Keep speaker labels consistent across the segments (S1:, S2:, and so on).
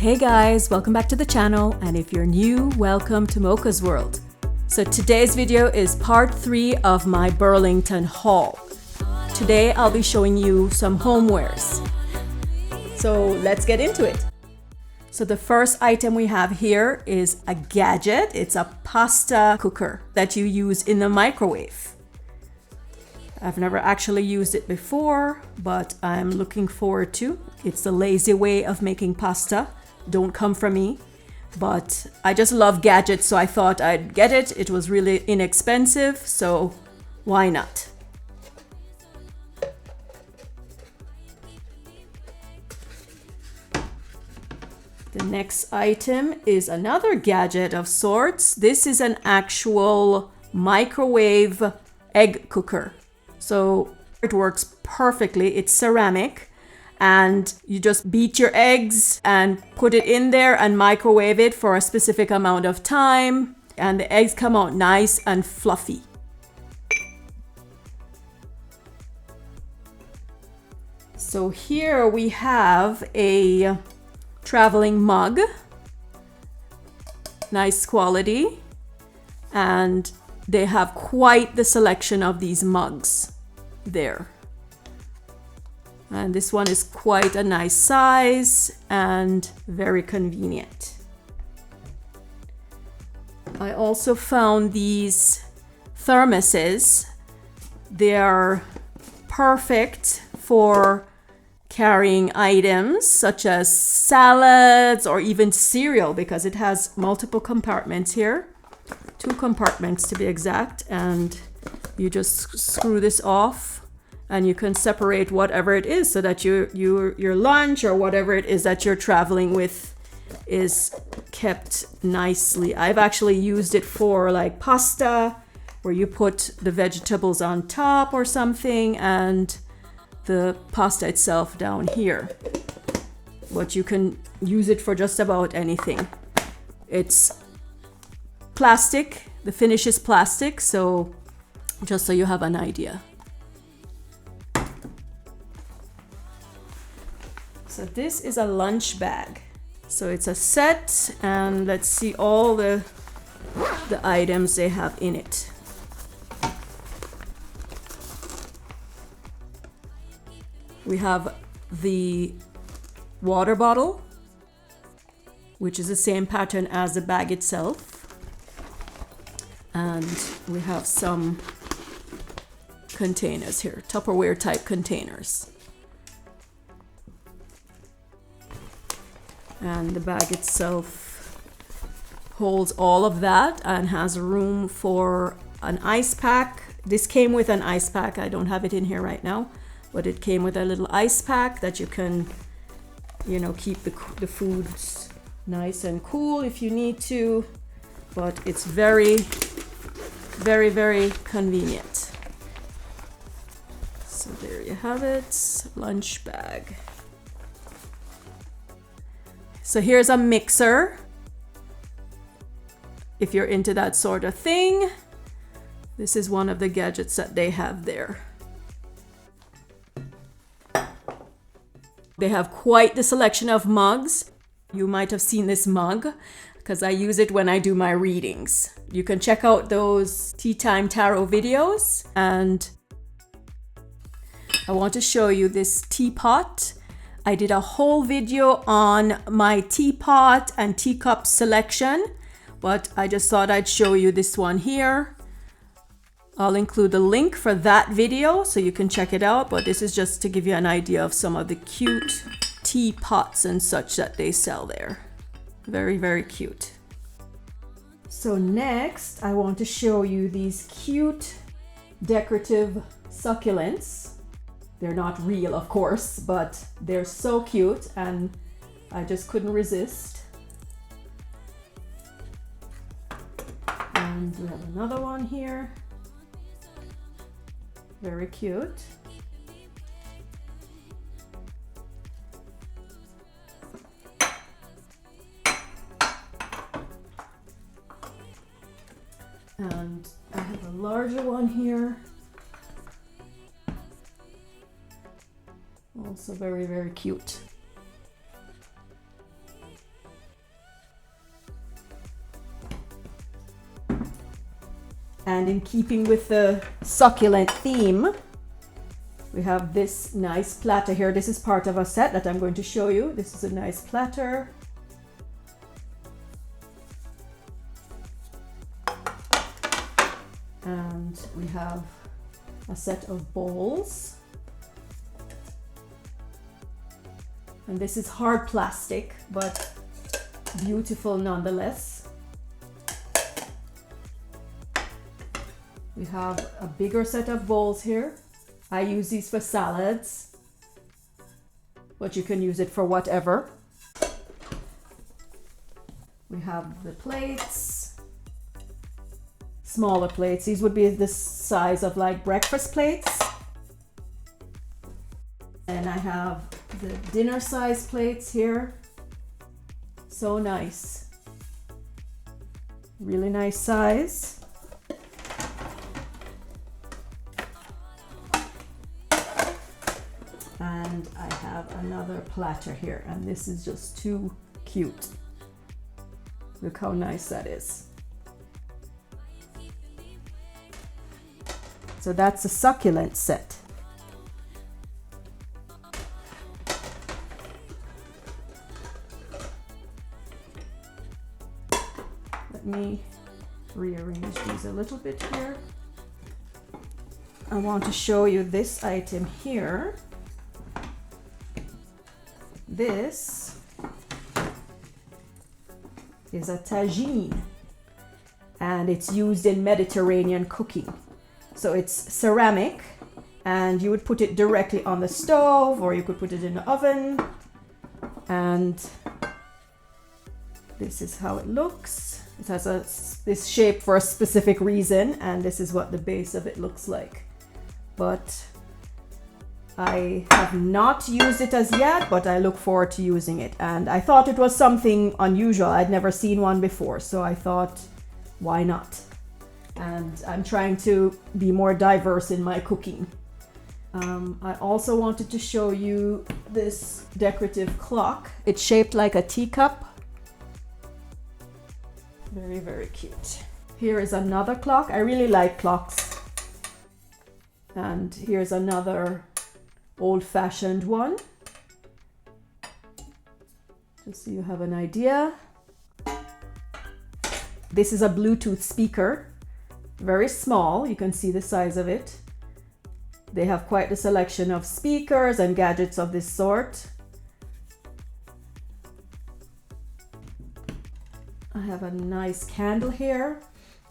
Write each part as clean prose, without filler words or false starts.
S1: Hey guys, welcome back to the channel, and if you're new, welcome to MOCA'S world. So today's video is part 3 of my Burlington haul. Today I'll be showing you some homewares. So let's get into it. So the first item we have here is a gadget. It's a pasta cooker that you use in the microwave. I've never actually used it before, but I'm looking forward to. It's the lazy way of making pasta. Don't come for me, but I just love gadgets, so I thought I'd get it. It was really inexpensive, so why not? The next item is another gadget of sorts. This is an actual microwave egg cooker. So it works perfectly. It's ceramic. And you just beat your eggs and put it in there and microwave it for a specific amount of time. And the eggs come out nice and fluffy. So here we have a traveling mug. Nice quality. And they have quite the selection of these mugs there. And this one is quite a nice size and very convenient. I also found these thermoses. They are perfect for carrying items such as salads or even cereal, because it has multiple compartments here. 2 compartments to be exact, and you just screw this off. And you can separate whatever it is so that your lunch or whatever it is that you're traveling with is kept nicely. I've actually used it for like pasta, where you put the vegetables on top or something and the pasta itself down here. But you can use it for just about anything. It's plastic. The finish is plastic, so just so you have an idea. So this is a lunch bag. So it's a set, and let's see all the items they have in it. We have the water bottle, which is the same pattern as the bag itself. And we have some containers here, Tupperware type containers. And the bag itself holds all of that and has room for an ice pack. This came with an ice pack. I don't have it in here right now, but it came with a little ice pack that you can, keep the foods nice and cool if you need to. But it's very, very, very convenient. So there you have it, lunch bag. So here's a mixer. If you're into that sort of thing, this is one of the gadgets that they have there. They have quite the selection of mugs. You might have seen this mug because I use it when I do my readings. You can check out those Tea Time Tarot videos. And I want to show you this teapot. I did a whole video on my teapot and teacup selection, but I just thought I'd show you this one here. I'll include a link for that video so you can check it out, but this is just to give you an idea of some of the cute teapots and such that they sell there. Very, very cute. So next, I want to show you these cute decorative succulents. They're not real, of course, but they're so cute and I just couldn't resist. And we have another one here. Very cute. And I have a larger one here. Also very, very cute. And in keeping with the succulent theme, we have this nice platter here. This is part of a set that I'm going to show you. This is a nice platter. And we have a set of bowls. And this is hard plastic, but beautiful nonetheless. We have a bigger set of bowls here. I use these for salads, but you can use it for whatever. We have the plates, smaller plates. These would be the size of like breakfast plates. And I have the dinner size plates here. So nice. Really nice size. And I have another platter here, and this is just too cute. Look how nice that is. So that's a succulent set. Let me rearrange these a little bit here. I want to show you this item here. This is a tagine, and it's used in Mediterranean cooking. So it's ceramic, and you would put it directly on the stove, or you could put it in the oven. And this is how it looks. It has this shape for a specific reason, and this is what the base of it looks like. But I have not used it as yet, but I look forward to using it. And I thought it was something unusual. I'd never seen one before, so I thought, why not? And I'm trying to be more diverse in my cooking. I also wanted to show you this decorative clock. It's shaped like a teacup. Very, very cute. Here is another clock. I really like clocks. And here's another old-fashioned one. Just so you have an idea. This is a Bluetooth speaker. Very small. You can see the size of it. They have quite the selection of speakers and gadgets of this sort. I have a nice candle here.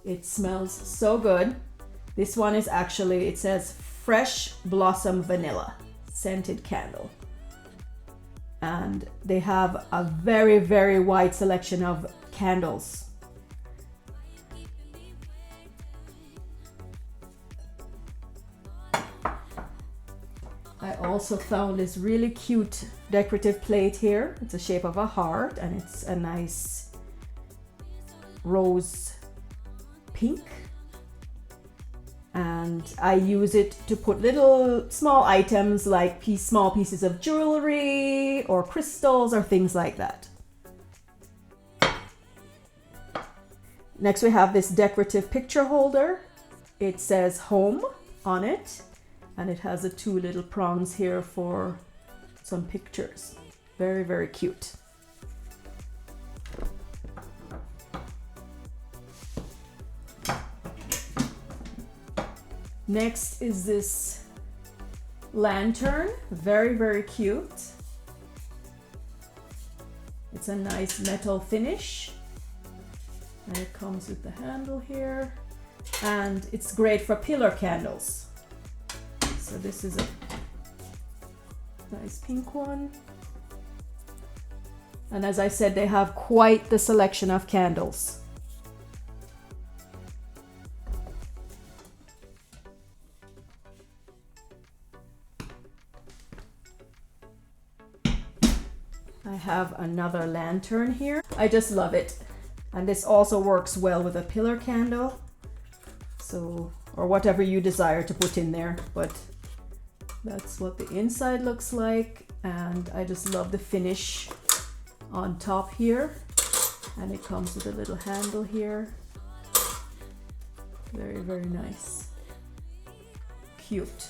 S1: It smells so good. This one is actually, it says Fresh Blossom Vanilla scented candle. And they have a very, very wide selection of candles. I also found this really cute decorative plate here. It's the shape of a heart, and it's a nice rose pink. And I use it to put little small items like small pieces of jewelry or crystals or things like that. Next we have this decorative picture holder. It says home on it, and it has the two little prongs here for some pictures. Very, very cute. Next is this lantern, very, very cute. It's a nice metal finish, and it comes with the handle here, and it's great for pillar candles. So this is a nice pink one. And as I said, they have quite the selection of candles. I have another lantern here. I just love it. And this also works well with a pillar candle. So, or whatever you desire to put in there, but that's what the inside looks like. And I just love the finish on top here. And it comes with a little handle here. Very, very nice. Cute.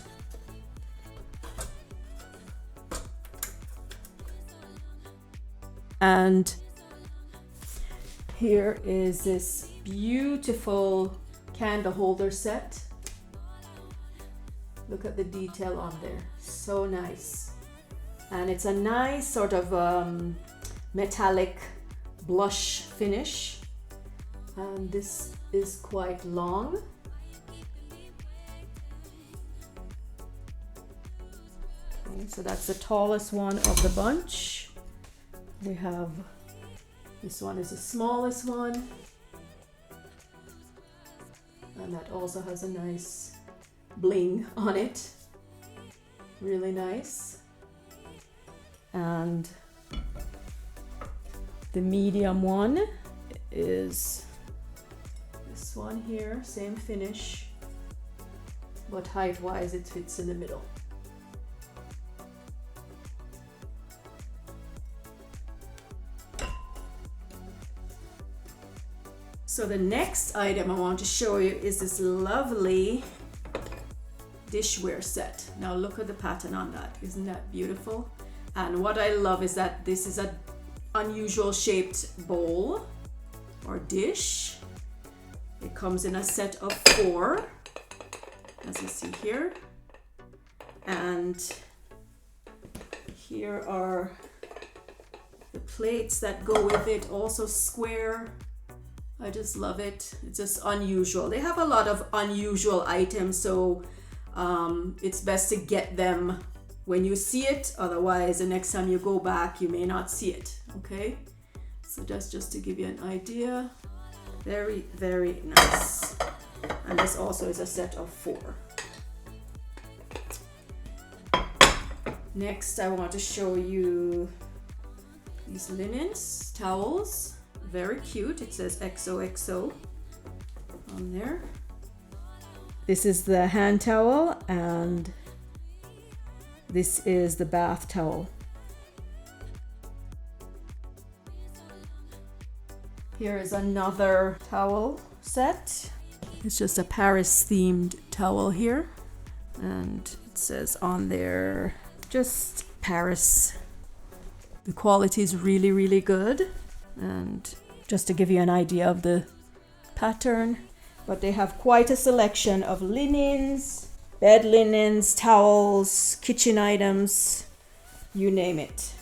S1: And here is this beautiful candle holder set. Look at the detail on there, so nice. And it's a nice sort of metallic blush finish. And this is quite long. Okay, so that's the tallest one of the bunch. They have, this one is the smallest one. And that also has a nice bling on it. Really nice. And the medium one is this one here, same finish, but height-wise it fits in the middle. So the next item I want to show you is this lovely dishware set. Now look at the pattern on that. Isn't that beautiful? And what I love is that this is an unusual shaped bowl or dish. It comes in a set of 4, as you see here. And here are the plates that go with it, also square. I just love it. It's just unusual. They have a lot of unusual items, so it's best to get them when you see it. Otherwise, the next time you go back, you may not see it. Okay? So that's just to give you an idea. Very, very nice. And this also is a set of 4. Next, I want to show you these linens, towels. Very cute. It says XOXO on there. This is the hand towel and this is the bath towel. Here is another towel set. It's just a Paris themed towel here. And it says on there, just Paris. The quality is really, really good. And just to give you an idea of the pattern, but they have quite a selection of linens, bed linens, towels, kitchen items, you name it.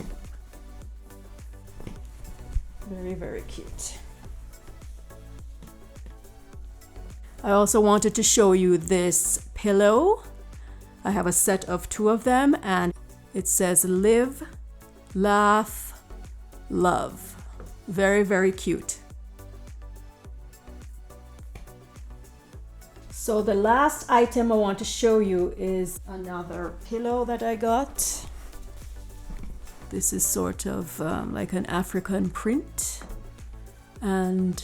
S1: Very, very cute. I also wanted to show you this pillow. I have a set of 2 of them and it says live, laugh, love. Very, very cute. So the last item I want to show you is another pillow that I got. This is sort of like an African print, and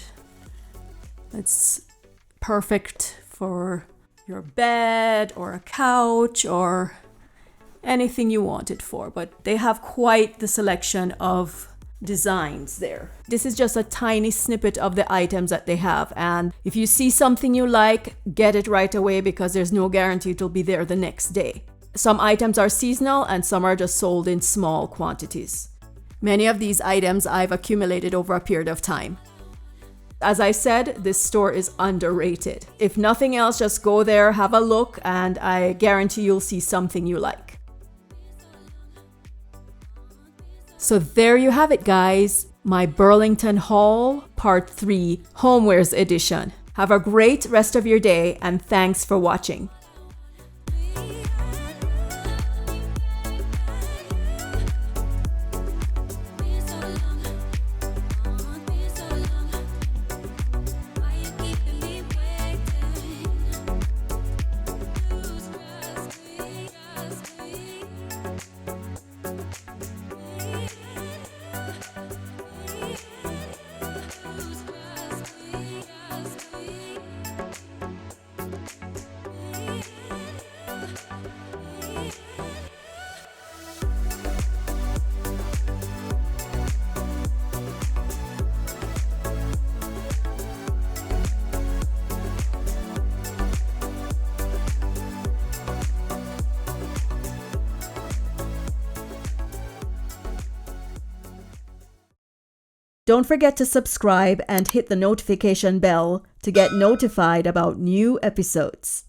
S1: it's perfect for your bed or a couch or anything you want it for, but they have quite the selection of designs there. This is just a tiny snippet of the items that they have, and if you see something you like, get it right away because there's no guarantee it'll be there the next day. Some items are seasonal and some are just sold in small quantities. Many of these items I've accumulated over a period of time. As I said, this store is underrated. If nothing else, just go there, have a look, and I guarantee you'll see something you like. So there you have it, guys. My Burlington haul, part 3, Homewares edition. Have a great rest of your day and thanks for watching.
S2: Don't forget to subscribe and hit the notification bell to get notified about new episodes.